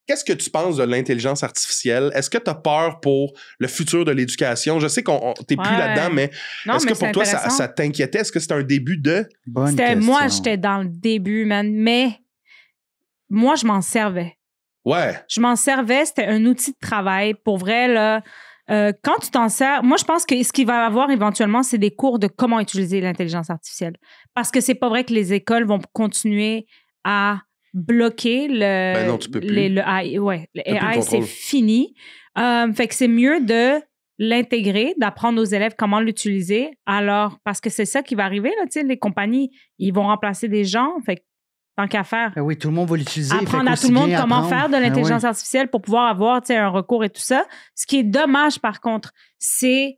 qu'est-ce que tu penses de l'intelligence artificielle? Est-ce que tu as peur pour le futur de l'éducation? Je sais qu'on t'es plus là-dedans, mais est-ce que pour toi, ça t'inquiétait? Est-ce que c'était un début de... Bonne question. Moi, j'étais dans le début, man, mais moi, je m'en servais. Ouais. Je m'en servais, c'était un outil de travail. Pour vrai, là, quand tu t'en sers, moi, je pense que ce qu'il va y avoir éventuellement, c'est des cours de comment utiliser l'intelligence artificielle. Parce que c'est pas vrai que les écoles vont continuer à bloquer le... non, tu peux plus. Le AI. Ouais, le AI, c'est fini. Fait que c'est mieux de l'intégrer, d'apprendre aux élèves comment l'utiliser. Alors, parce que c'est ça qui va arriver, là, tu sais, les compagnies, ils vont remplacer des gens. Fait que tant qu'à faire. Ben oui, tout le monde va l'utiliser. Apprendre à tout le monde comment faire de l'intelligence artificielle pour pouvoir avoir un recours et tout ça. Ce qui est dommage, par contre, c'est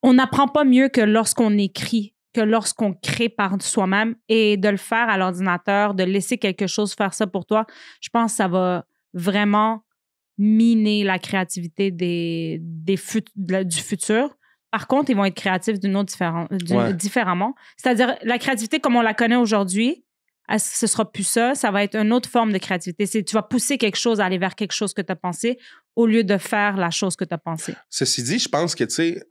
on n'apprend pas mieux que lorsqu'on écrit, que lorsqu'on crée par soi-même et de le faire à l'ordinateur, de laisser quelque chose faire ça pour toi. Je pense que ça va vraiment miner la créativité du futur. Par contre, ils vont être créatifs différemment. C'est-à-dire, la créativité comme on la connaît aujourd'hui, ce sera plus ça. Ça va être une autre forme de créativité. Tu vas pousser quelque chose à aller vers quelque chose que tu as pensé au lieu de faire la chose que tu as pensé. Ceci dit, je pense que, tu sais,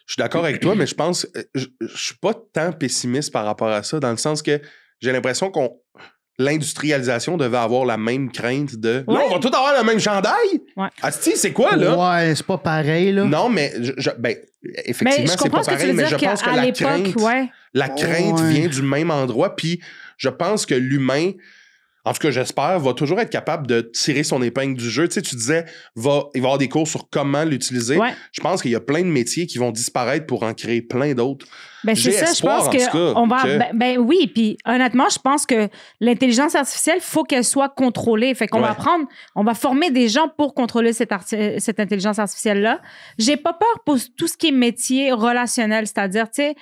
je suis d'accord avec toi, mais je pense, je suis pas tant pessimiste par rapport à ça, dans le sens que j'ai l'impression l'industrialisation devait avoir la même crainte de... Ouais. Là, on va tous avoir le même chandail? Ouais. Asti, c'est quoi, là? Ouais, c'est pas pareil, là. Non, mais effectivement, c'est pas pareil, mais je pense que la crainte vient du même endroit, puis je pense que l'humain, en tout cas, j'espère, va toujours être capable de tirer son épingle du jeu. Tu sais, tu disais, il va y avoir des cours sur comment l'utiliser. Ouais. Je pense qu'il y a plein de métiers qui vont disparaître pour en créer plein d'autres. Ben, c'est ça, je pense que oui, puis honnêtement, je pense que l'intelligence artificielle, il faut qu'elle soit contrôlée. Fait qu'on on va former des gens pour contrôler cette intelligence artificielle-là. J'ai pas peur pour tout ce qui est métier relationnel, c'est-à-dire, tu sais,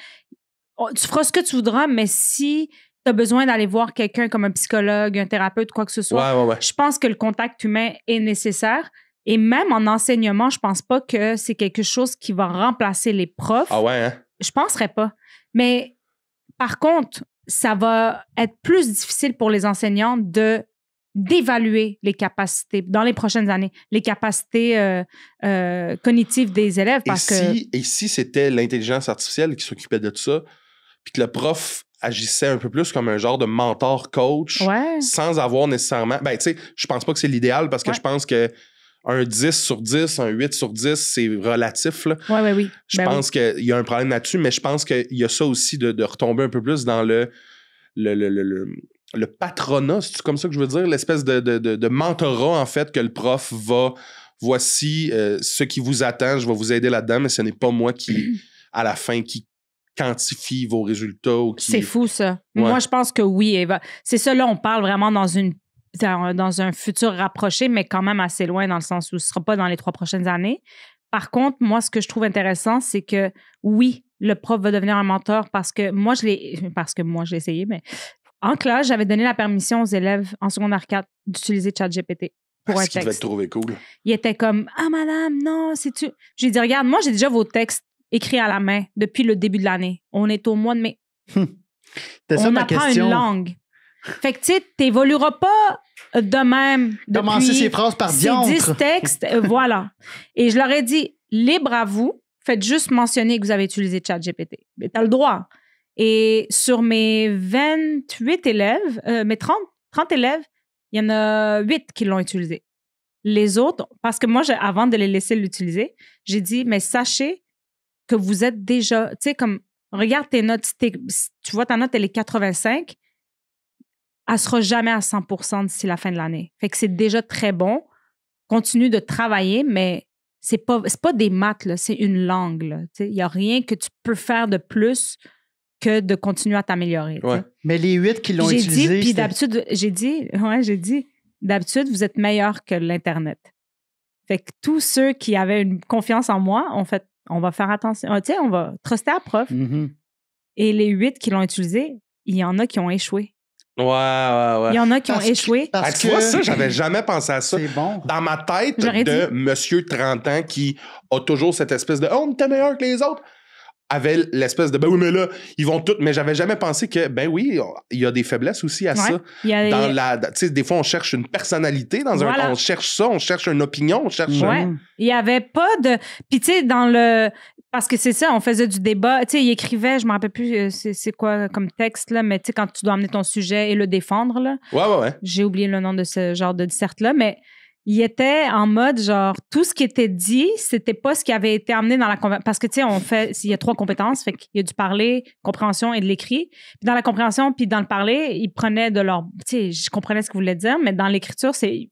tu feras ce que tu voudras, mais si tu as besoin d'aller voir quelqu'un comme un psychologue, un thérapeute, quoi que ce soit, je pense que le contact humain est nécessaire. Et même en enseignement, je pense pas que c'est quelque chose qui va remplacer les profs. Ah ouais, hein? Je penserais pas. Mais par contre, ça va être plus difficile pour les enseignants d'évaluer les capacités dans les prochaines années, les capacités cognitives des élèves. Et si c'était l'intelligence artificielle qui s'occupait de ça, puis que le prof agissait un peu plus comme un genre de mentor-coach, sans avoir nécessairement... Ben, tu sais, je pense pas que c'est l'idéal parce que je pense que un 10 sur 10, un 8 sur 10, c'est relatif. Là. Oui. Je pense qu'il y a un problème là-dessus, mais je pense qu'il y a ça aussi de retomber un peu plus dans le patronat, c'est comme ça que je veux dire, l'espèce de mentorat, en fait, que le prof va... Voici ce qui vous attend, je vais vous aider là-dedans, mais ce n'est pas moi qui, à la fin, qui quantifie vos résultats. C'est fou, ça. Ouais. Moi, je pense que oui, Eva. C'est ça, là, on parle vraiment dans un futur rapproché, mais quand même assez loin dans le sens où ce ne sera pas dans les 3 prochaines années. Par contre, moi, ce que je trouve intéressant, c'est que oui, le prof va devenir un mentor parce que moi, je l'ai essayé, mais en classe, j'avais donné la permission aux élèves en secondaire 4 d'utiliser ChatGPT pour un texte. Qu'il devait te trouver cool. Il était comme « Ah, madame, non, c'est-tu... » J'ai dit « Regarde, moi, j'ai déjà vos textes écrits à la main depuis le début de l'année. On est au mois de mai. On apprend une langue. » Fait que, tu sais, t'évolueras pas de même. Commencer ses phrases par diantre. 10 textes, voilà. Et je leur ai dit, libre à vous, faites juste mentionner que vous avez utilisé ChatGPT. Mais t'as le droit. Et sur mes 28 élèves, mes 30 élèves, il y en a 8 qui l'ont utilisé. Les autres, parce que moi, avant de les laisser l'utiliser, j'ai dit, mais sachez que vous êtes déjà, tu sais, comme, regarde tes notes, tu vois, ta note, elle est 85. Elle sera jamais à 100% d'ici la fin de l'année. Fait que c'est déjà très bon. Continue de travailler, mais c'est pas des maths, là, c'est une langue. Il n'y a rien que tu peux faire de plus que de continuer à t'améliorer. Ouais. Mais les 8 qui l'ont utilisé... Puis d'habitude, j'ai dit, d'habitude, vous êtes meilleur que l'Internet. Fait que tous ceux qui avaient une confiance en moi ont fait, on va faire attention. On va truster à prof. Mm-hmm. Et les 8 qui l'ont utilisé, il y en a qui ont échoué. Ouais. Il y en a qui ont échoué. Tu vois, ça, j'avais jamais pensé à ça. C'est bon. Dans ma tête de monsieur 30 ans qui a toujours cette espèce de « Oh, on était meilleur que les autres ». avait l'espèce de ben oui, mais là, ils vont tous. Mais j'avais jamais pensé que, ben oui, il y a des faiblesses aussi à ça. Tu sais, des fois, on cherche une personnalité on cherche ça, on cherche une opinion, on cherche. Il y avait pas de. Puis, tu sais, dans le. Parce que c'est ça, on faisait du débat. Tu sais, il écrivait, je me rappelle plus c'est quoi comme texte, là, mais tu sais, quand tu dois amener ton sujet et le défendre, là. Ouais. J'ai oublié le nom de ce genre de disserte-là, mais. Il était en mode, genre, tout ce qui était dit, c'était pas ce qui avait été amené dans la conversation. Parce que, tu sais, il y a 3 compétences. Fait qu'il y a du parler, compréhension et de l'écrit. Puis dans la compréhension, puis dans le parler, ils prenaient de leur. Tu sais, je comprenais ce qu'ils voulaient dire, mais dans l'écriture, ils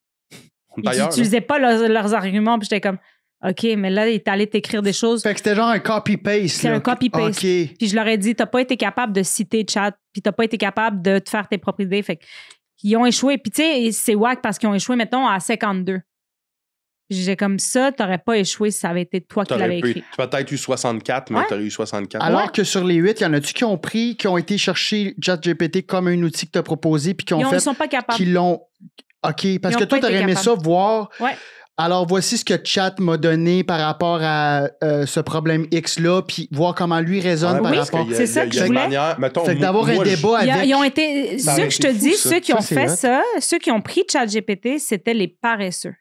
n'utilisaient pas leurs arguments. Puis j'étais comme, OK, mais là, il est allé t'écrire des choses. Fait que c'était genre un copy-paste. C'est un copy-paste. Okay. Puis je leur ai dit, t'as pas été capable de citer chat, puis t'as pas été capable de te faire tes propres idées. Fait qu'ils ont échoué. Puis, tu sais, c'est wack parce qu'ils ont échoué, mettons, à 52. J'ai comme ça, t'aurais pas échoué si ça avait été toi qui l'avais écrit. Tu as peut-être eu 64, mais t'aurais eu 64. Alors que sur les 8, il y en a-tu qui ont été chercher ChatGPT comme un outil que tu as proposé puis ils sont pas capables. Qui l'ont. OK, parce que toi, t'aurais aimé ça voir. Ouais. Alors, voici ce que Chat m'a donné par rapport à ce problème X-là, puis voir comment lui résonne par rapport... C'est ça que je voulais. Fait que d'avoir un débat avec... Ils ont été... Ceux que je te dis, ceux qui ont fait ça, ceux qui ont pris ChatGPT, c'était les paresseux.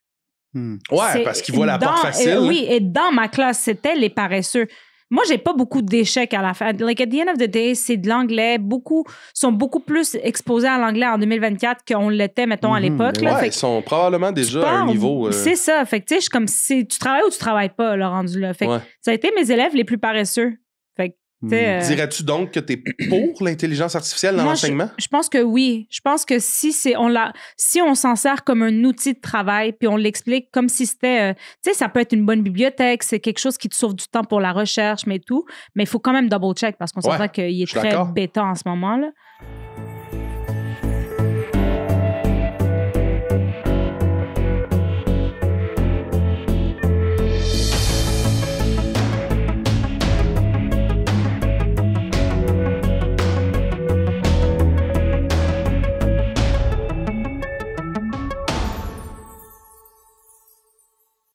Ouais, parce qu'ils voient la porte facile. Oui, et dans ma classe, c'était les paresseux. Moi, j'ai pas beaucoup d'échecs à la fin. Like, at the end of the day, c'est de l'anglais. Beaucoup sont beaucoup plus exposés à l'anglais en 2024 qu'on l'était, mettons, à l'époque. Ouais, ils sont probablement déjà à un niveau... C'est ça. Fait que, tu sais, je suis comme, tu travailles ou tu travailles pas, le rendu là. Fait que ça a été mes élèves les plus paresseux. Fait que, dirais-tu donc que tu es pour l'intelligence artificielle dans l'enseignement? Je pense que oui. Je pense que si on s'en sert comme un outil de travail, puis on l'explique comme si c'était... tu sais, ça peut être une bonne bibliothèque, c'est quelque chose qui te sauve du temps pour la recherche, mais tout. Mais il faut quand même double-check parce qu'on s'entend qu'il est très bêta en ce moment, là.